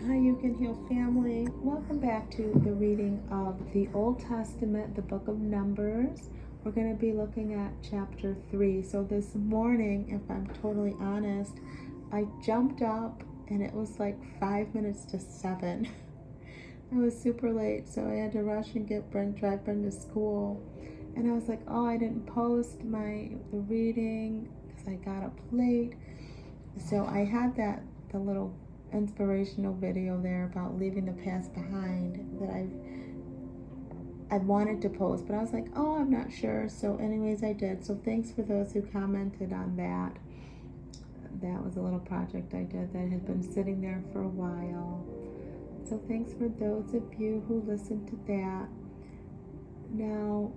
Hi, You Can Heal family. Welcome back to the reading of the Old Testament, the book of Numbers. We're going to be looking at chapter 3. So this morning, if I'm totally honest, I jumped up and it was like 5 minutes to 7. I was super late, so I had to rush and drive Brenda to school. And I was like, oh, I didn't post the reading because I got up late. So I had the little inspirational video there about leaving the past behind that I wanted to post, but I was like, oh, I'm not sure. So anyways, I did. So thanks for those who commented on that. That was a little project I did that had been sitting there for a while. So thanks for those of you who listened to that. Now,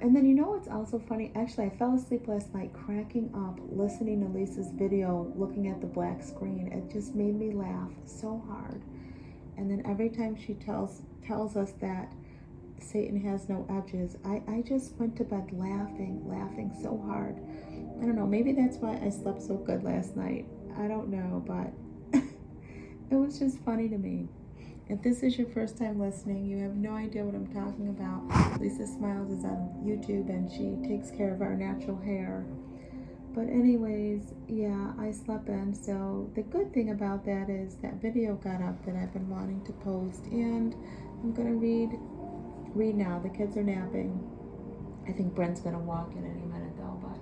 and then what's also funny? Actually, I fell asleep last night cracking up listening to Lisa's video, looking at the black screen. It just made me laugh so hard. And then every time she tells us that Satan has no edges, I just went to bed laughing so hard. I don't know, maybe that's why I slept so good last night. I don't know, but it was just funny to me. If this is your first time listening, you have no idea what I'm talking about. Lisa Smiles is on YouTube and she takes care of our natural hair. But anyways, yeah, I slept in. So the good thing about that is that video got up that I've been wanting to post, and I'm gonna read now. The kids are napping. I think Brent's gonna walk in any minute though, but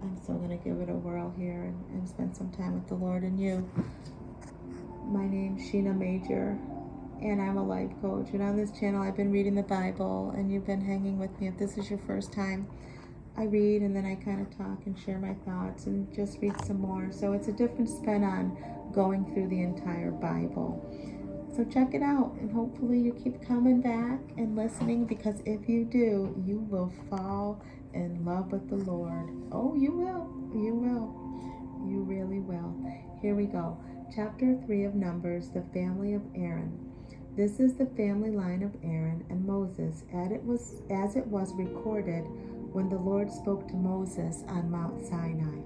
I'm still gonna give it a whirl here and spend some time with the Lord and you. My name's Shena Major, and I'm a life coach. And on this channel, I've been reading the Bible, and you've been hanging with me. If this is your first time, I read and then I kind of talk and share my thoughts and just read some more. So it's a different spin on going through the entire Bible. So check it out, and hopefully you keep coming back and listening, because if you do, you will fall in love with the Lord. Oh, you will. You will. You really will. Here we go. Chapter 3 of Numbers, the family of Aaron. This is the family line of Aaron and Moses, as it was recorded when the Lord spoke to Moses on Mount Sinai.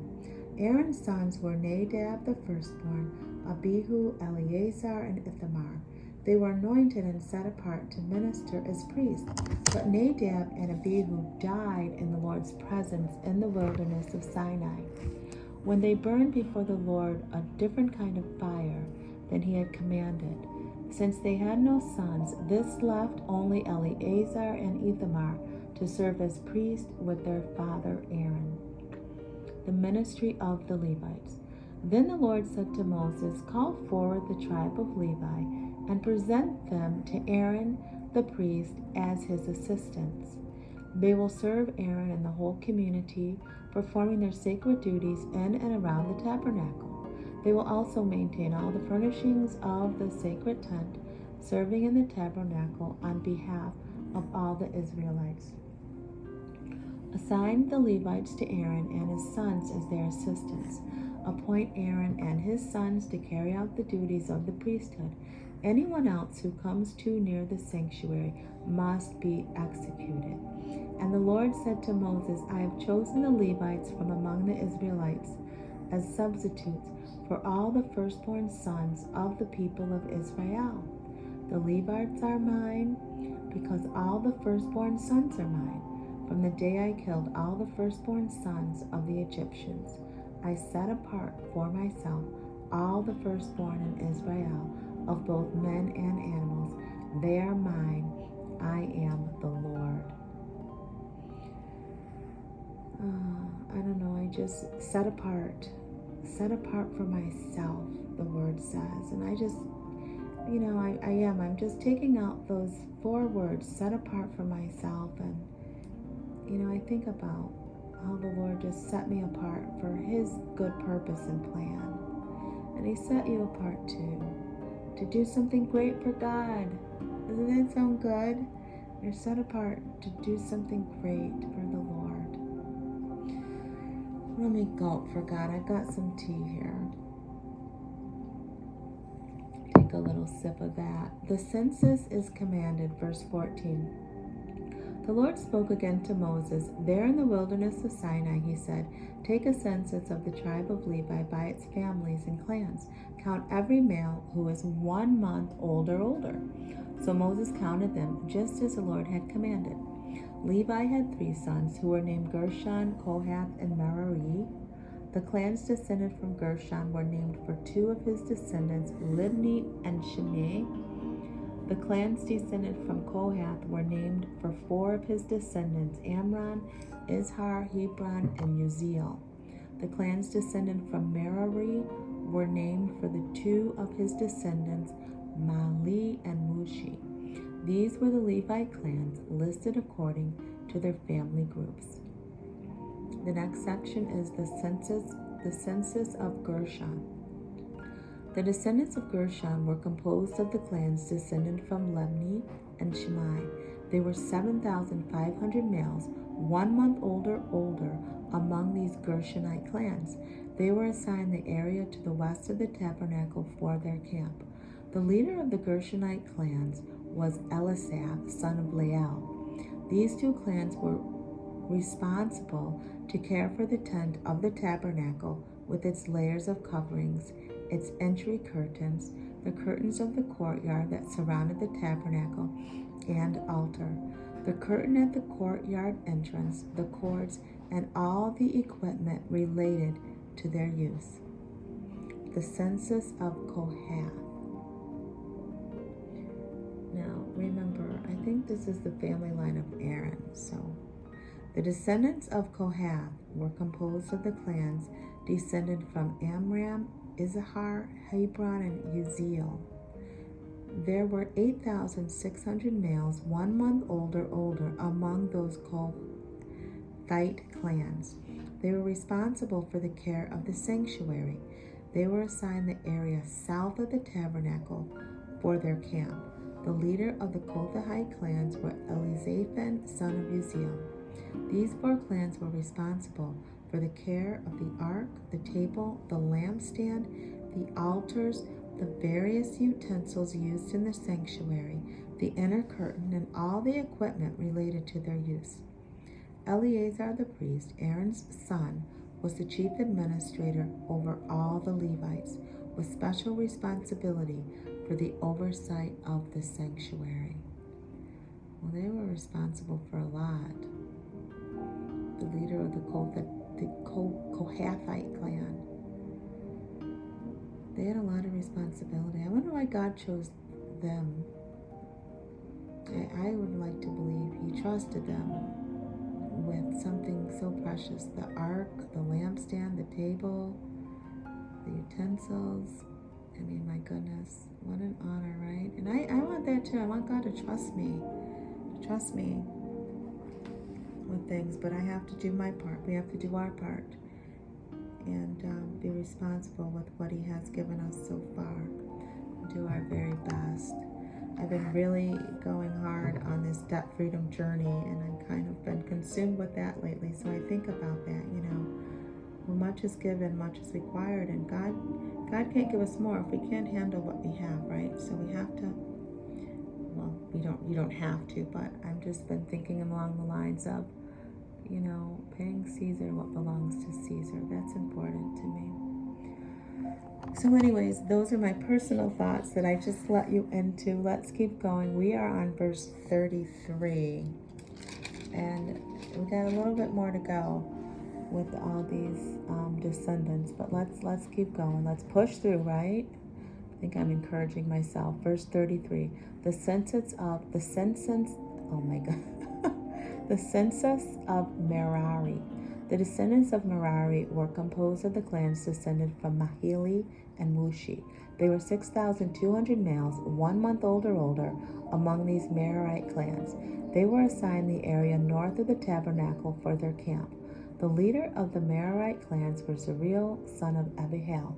Aaron's sons were Nadab the firstborn, Abihu, Eleazar, and Ithamar. They were anointed and set apart to minister as priests. But Nadab and Abihu died in the Lord's presence in the wilderness of Sinai, when they burned before the Lord a different kind of fire than he had commanded. Since they had no sons, this left only Eleazar and Ithamar to serve as priests with their father Aaron. The ministry of the Levites. Then the Lord said to Moses, call forward the tribe of Levi and present them to Aaron the priest as his assistants. They will serve Aaron and the whole community, performing their sacred duties in and around the tabernacle. They will also maintain all the furnishings of the sacred tent, serving in the tabernacle on behalf of all the Israelites. Assign the Levites to Aaron and his sons as their assistants. Appoint Aaron and his sons to carry out the duties of the priesthood. Anyone else who comes too near the sanctuary must be executed. And the Lord said to Moses, I have chosen the Levites from among the Israelites as substitutes for all the firstborn sons of the people of Israel. The Levites are mine because all the firstborn sons are mine. From the day I killed all the firstborn sons of the Egyptians, I set apart for myself all the firstborn in Israel of both men and animals. They are mine. I am the Lord. I don't know, I just set apart for myself, the word says. And I just, I'm just taking out those 4 words, set apart for myself. And, I think about how the Lord just set me apart for his good purpose and plan. And he set you apart too, to do something great for God. Doesn't that sound good? You're set apart to do something great for the Lord. Let me gulp for God. I've got some tea here. Take a little sip of that. The census is commanded, verse 14. The Lord spoke again to Moses. There in the wilderness of Sinai, he said, "Take a census of the tribe of Levi by its families and clans. Count every male who is 1 month old or older." So Moses counted them, just as the Lord had commanded. Levi had 3 sons who were named Gershon, Kohath, and Merari. The clans descended from Gershon were named for 2 of his descendants, Libni and Shimei. The clans descended from Kohath were named for 4 of his descendants, Amram, Izhar, Hebron, and Uziel. The clans descended from Merari were named for the 2 of his descendants, Mahli and Mushi. These were the Levite clans listed according to their family groups. The next section is the census of Gershon. The descendants of Gershon were composed of the clans descended from Libni and Shimei. They were 7,500 males, 1 month older among these Gershonite clans. They were assigned the area to the west of the tabernacle for their camp. The leader of the Gershonite clans was Elisab, son of Lael. These 2 clans were responsible to care for the tent of the tabernacle with its layers of coverings, its entry curtains, the curtains of the courtyard that surrounded the tabernacle and altar, the curtain at the courtyard entrance, the cords, and all the equipment related to their use. The census of Kohath. Now, remember, I think this is the family line of Aaron. So, the descendants of Kohath were composed of the clans descended from Amram, Izhar, Hebron, and Uziel. There were 8,600 males, 1 month older among those Kohathite clans. They were responsible for the care of the sanctuary. They were assigned the area south of the tabernacle for their camp. The leader of the Kohathite clans was Elizaphan, son of Uziel. These 4 clans were responsible for the care of the ark, the table, the lampstand, the altars, the various utensils used in the sanctuary, the inner curtain, and all the equipment related to their use. Eleazar the priest, Aaron's son, was the chief administrator over all the Levites, with special responsibility for the oversight of the sanctuary. Well, they were responsible for a lot. The leader of the Kohathite clan. They had a lot of responsibility. I wonder why God chose them. I would like to believe he trusted them with something so precious. The ark, the lampstand, the table, the utensils. I mean, my goodness, what an honor, right? And I want that too. I want God to trust me with things, but I have to do my part. We have to do our part and be responsible with what he has given us so far. Do our very best. I've been really going hard on this debt freedom journey, and I've kind of been consumed with that lately. So I think about that, well, much is given, much is required, and God can't give us more if we can't handle what we have, right? So we have to, well, you don't have to, but I've just been thinking along the lines of, paying Caesar what belongs to Caesar. That's important to me. So anyways, those are my personal thoughts that I just let you into. Let's keep going. We are on verse 33. And we got a little bit more to go with all these descendants. But let's keep going. Let's push through, right? I think I'm encouraging myself. Verse 33. The census of Merari. The descendants of Merari were composed of the clans descended from Mahli and Mushi. They were 6,200 males, 1 month older among these Merarite clans. They were assigned the area north of the tabernacle for their camp. The leader of the Merarite clans was Gabriel, son of Abihail.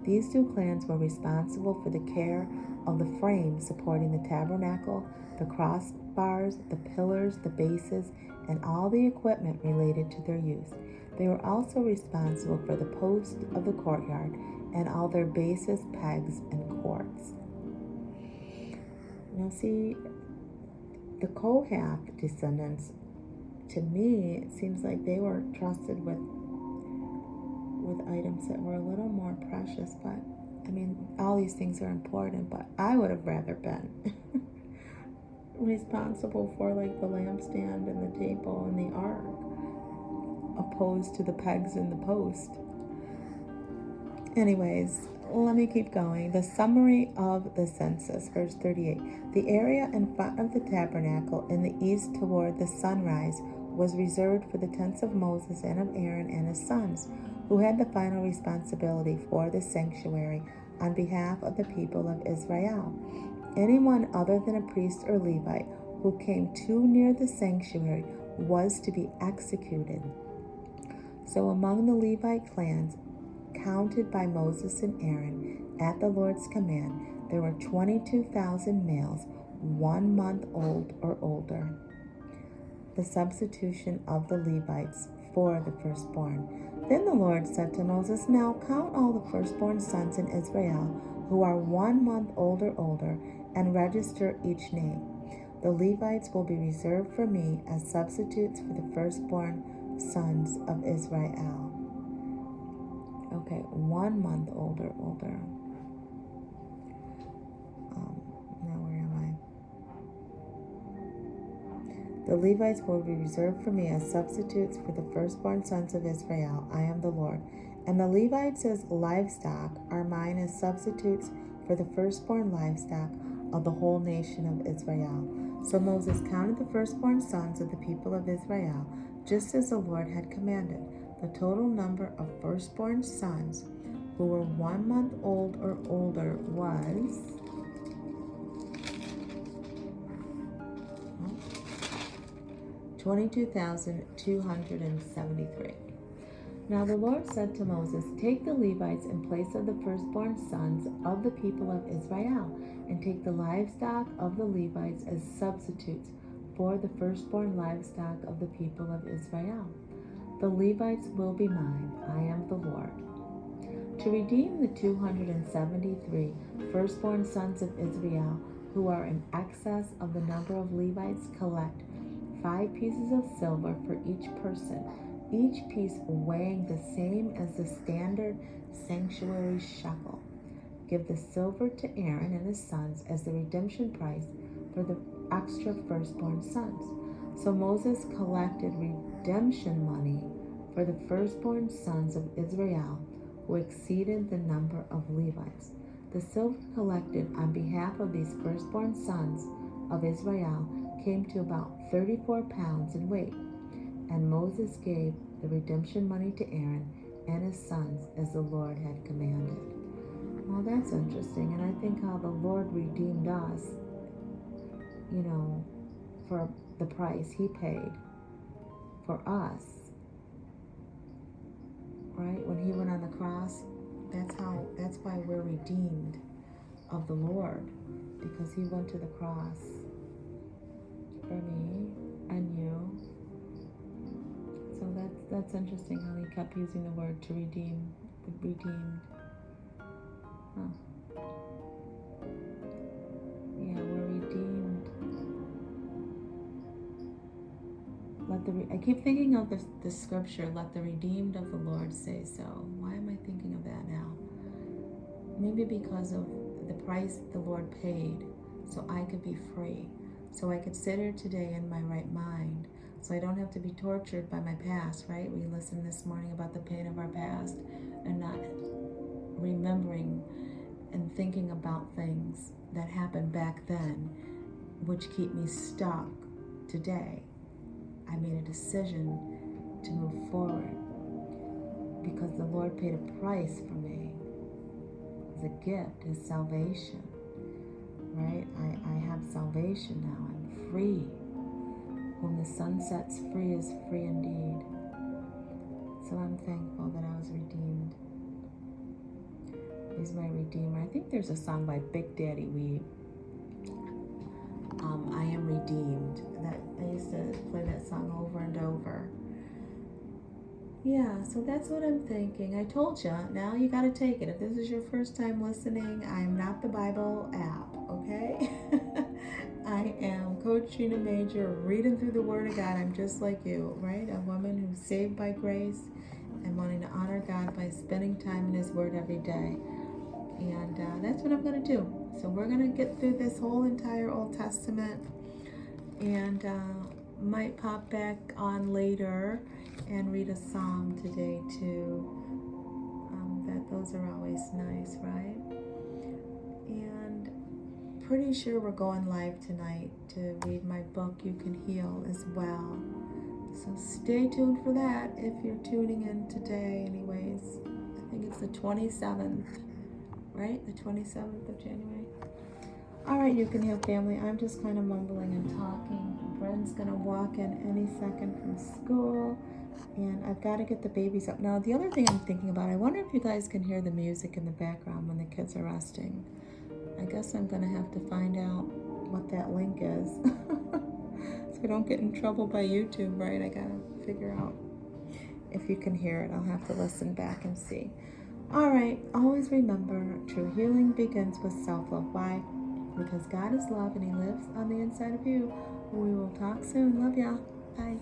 These 2 clans were responsible for the care of the frame supporting the tabernacle, the crossbars, the pillars, the bases, and all the equipment related to their use. They were also responsible for the posts of the courtyard and all their bases, pegs, and cords. Now see, The Kohath descendants, to me, it seems like they were trusted with items that were a little more precious, but I mean, all these things are important, but I would have rather been responsible for like the lampstand and the table and the ark, opposed to the pegs in the post. Anyways, let me keep going. The summary of the census, verse 38. The area in front of the tabernacle in the east toward the sunrise was reserved for the tents of Moses and of Aaron and his sons, who had the final responsibility for the sanctuary on behalf of the people of Israel. Anyone other than a priest or Levite who came too near the sanctuary was to be executed. So among the Levite clans, counted by Moses and Aaron at the Lord's command, there were 22,000 males, 1 month old or older. The substitution of the Levites for the firstborn. Then the Lord said to Moses, now count all the firstborn sons in Israel who are 1 month old or older, and register each name. The Levites will be reserved for me as substitutes for the firstborn sons of Israel. Okay, 1 month old or older. Now where am I? The Levites will be reserved for me as substitutes for the firstborn sons of Israel. I am the Lord. And the Levites as livestock are mine as substitutes for the firstborn livestock of the whole nation of Israel. So Moses counted the firstborn sons of the people of Israel, just as the Lord had commanded. The total number of firstborn sons who were 1 month old or older was 22,273. Now the Lord said to Moses, take the Levites in place of the firstborn sons of the people of Israel, and take the livestock of the Levites as substitutes for the firstborn livestock of the people of Israel. The Levites will be mine. I am the Lord. To redeem the 273 firstborn sons of Israel who are in excess of the number of Levites, collect 5 pieces of silver for each person, each piece weighing the same as the standard sanctuary shekel. Give the silver to Aaron and his sons as the redemption price for the extra firstborn sons. So Moses collected redemption money for the firstborn sons of Israel who exceeded the number of Levites. The silver collected on behalf of these firstborn sons of Israel came to about 34 pounds in weight. And Moses gave the redemption money to Aaron and his sons as the Lord had commanded. Well, that's interesting. And I think how the Lord redeemed us, for the price he paid for us, right? When he went on the cross, that's why we're redeemed of the Lord, because he went to the cross for me and you. So that's interesting how he kept using the word to redeem, redeemed. Huh. Yeah, we're redeemed. I keep thinking of the scripture, let the redeemed of the Lord say so. Why am I thinking of that now? Maybe because of the price the Lord paid so I could be free, so I could sit here today in my right mind, so I don't have to be tortured by my past, right? We listened this morning about the pain of our past and not remembering and thinking about things that happened back then, which keep me stuck today. I made a decision to move forward because the Lord paid a price for me as a gift, as salvation, right? I have salvation now. I'm free. Whom the sun sets free is free indeed. So I'm thankful that I was redeemed. He's my Redeemer. I think there's a song by Big Daddy Weave. I am redeemed. That I used to play that song over and over. Yeah, so that's what I'm thinking. I told you, now you got to take it. If this is your first time listening, I'm not the Bible app, okay? I am Coach Shena Major, reading through the Word of God. I'm just like you, right? A woman who's saved by grace and wanting to honor God by spending time in His Word every day. And that's what I'm going to do. So we're going to get through this whole entire Old Testament, and might pop back on later and read a psalm today too. Those are always nice, right? And pretty sure we're going live tonight to read my book, You Can Heal, as well. So stay tuned for that if you're tuning in today anyways. I think it's the 27th, right? The 27th of January. All right, You Can Heal family. I'm just kind of mumbling and talking. Bren's going to walk in any second from school. And I've got to get the babies up. Now, the other thing I'm thinking about, I wonder if you guys can hear the music in the background when the kids are resting. I guess I'm going to have to find out what that link is. So I don't get in trouble by YouTube, right? I got to figure out if you can hear it. I'll have to listen back and see. All right, always remember, true healing begins with self-love. Why? Because God is love and He lives on the inside of you. We will talk soon. Love ya. Bye.